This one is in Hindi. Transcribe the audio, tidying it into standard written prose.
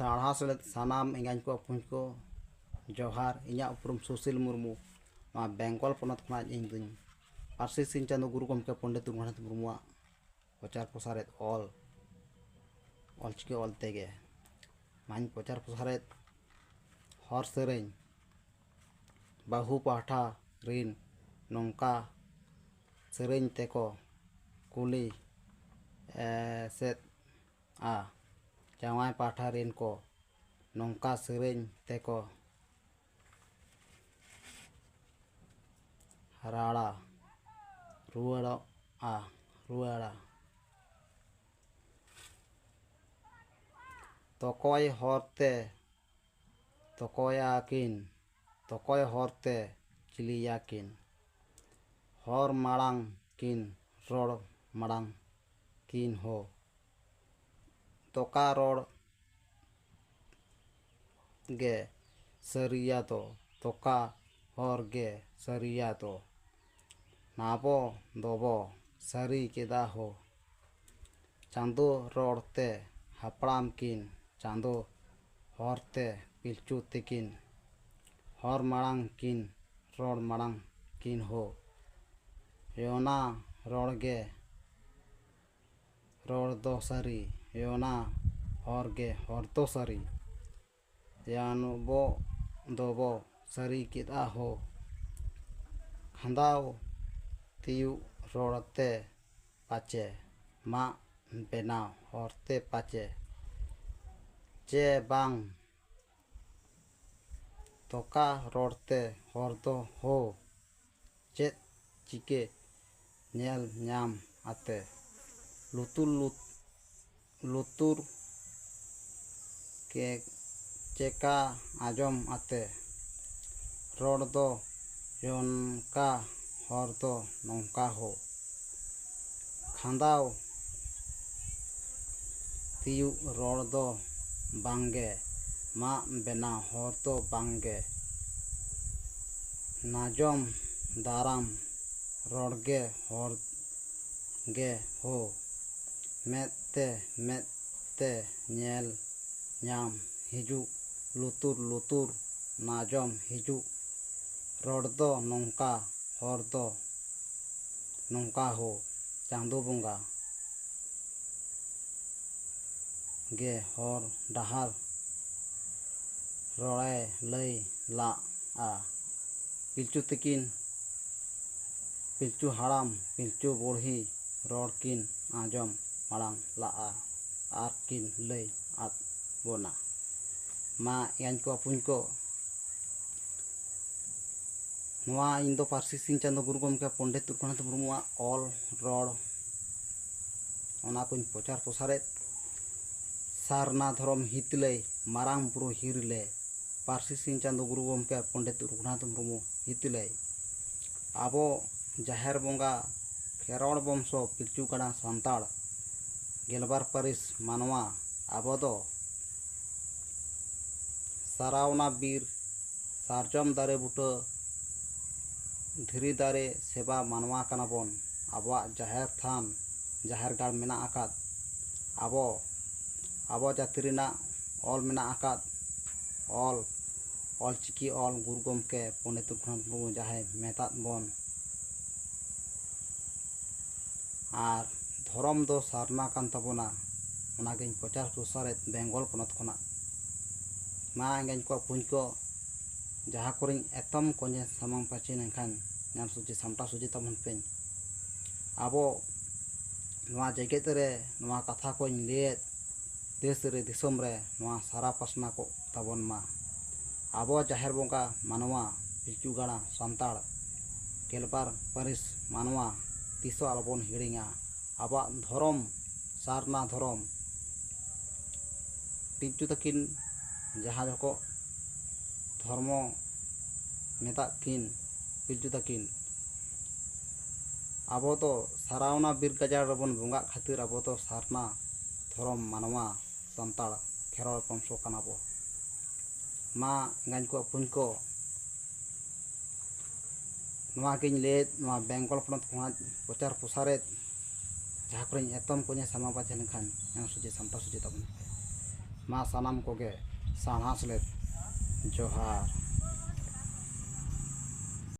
साढ़ा सेलेद सानाम एंगाñ को अपुñ को जोहार इᱧᱟᱹᱜ उपरुम सुशील मुर्मू बेंगल पनत खनाज ᱤᱧ ᱫᱩᱧ पारसी सिंह चांदो गुरु गमके पंडित रघुनाथ मुर्मुआ प्रचार प्रसारित ऑलचिकी ऑल तेगे माñ प्रचार प्रसारित हर सेरेñ बाहु पाठा रिन नौका सेरेñ तेको कुली सेत आ जावाय पाठा रिन को नौका सेरेñ तेको राड़ा रुआड़ा तोकय हरते तोकयाकिन तोकय हरते चिलियाकिन हर माड़ांग किन रोड़ माड़ांग किन हो तोका रोड़ गे सरिया तो तोका हर गे सरिया तो नाबो दोबो सरी केदा हो चांदो रोड़ते हपड़ाम किन चांदो हरते पिलचू तिकिन हर माड़ांग किन रोड़ माड़ांग किन हो योना रोड़ गे रोड़ दो सरी योना हर गे हर तो सरी यानुबो दोबो सरी केदा हो खंदाव तियु रोड़ते पाचे मा बेनाव हरते पाचे चे बांग तोका रोड़ते हर दो हो चेत चिके नेल न्याम आते लुतुर के चेका आजम आते रोड़ दो योनका हर दो नौका हो खांदाव तियु रोड़ दो बांगे मा बेना हर दो बांगे नाजम दाराम रोड़ गे हर गे हो मेते नेल न्याम हिजु लुतुर नाजम हिजु रोड़ दो नौका हर दो नौका हो चांदो बंगा गे हर डाहार रोड़े लई ला आ पिलचू तिकिन पिलचू हाड़ाम पिलचू बुढ़ी रोड़ किन आजम माड़ांग ला आ आर किन लई आत बोना मा याñ को अपुñ को नवा इन दो पारसी सिंह चांदो गुरु गमके पंडित रघुनाथ मुर्मुआ ऑल रोड़ ओना कुñ प्रचार प्रसारित सारना धर्म हितले मारांग बुरु हिरले पारसी सिंह चांदो गुरु गमके पंडित रघुनाथ मुर्मू हितले आबो जाहेर बंगा खेरड़ वंशो पिलचू गाड़ा सान्ताड़ गेलबार पारिस मानवा आबो दो सारावना बीर सारजम दारे बुटा धीरी दारे सेवा मानवा कनाबन आबो जाहेर थान जाहेर गाड़ मेना आकाद आबो जाति रेना ऑल मेना आकाद ऑलचिकी ऑल गुरु गमके पंडित रघुनाथ मुर्मू जाहे मेताद बन आर धर्म दो सारना कान ताबोना ओनागिन प्रचार प्रसारित बेंगल पनत खना मा एंगाñ को अपुñ को जहाँ कोरिñ एतम कोने सामांग पाचे नखान नाम सुजी सामटा सुजी तमन पेñ आबो नवा जगत रे नवा कथा कोñ लेत देश रे दिसम रे नवा सारा पासना को ताबन मा आबो जाहेर बंगा मानवा पिलचू गाड़ा सान्ताड़ गेलबार पारिस मानवा तीसो आलबन हिड़िङा आबो धर्म सारना धर्म पिलचू तकिन जहाँ को धर्म मेता किन पिलचू तकिन आबो तो सारावना बीर गाजार रबन बंगा खातिर आबो तो सारना धर्म मानवा सान्ताड़ खेरड़ वंशो कानाबो मा एंगाñ को अपुñ को नवा गिñ लेत नवा बेंगल पनत खनाज प्रचार प्रसारित जहाँ कोरिñ एतम कोने सामा बाजे लेखान नाम सुजी सामटा सुजी तबन मा सानाम कोगे साणहास लेत जोहार।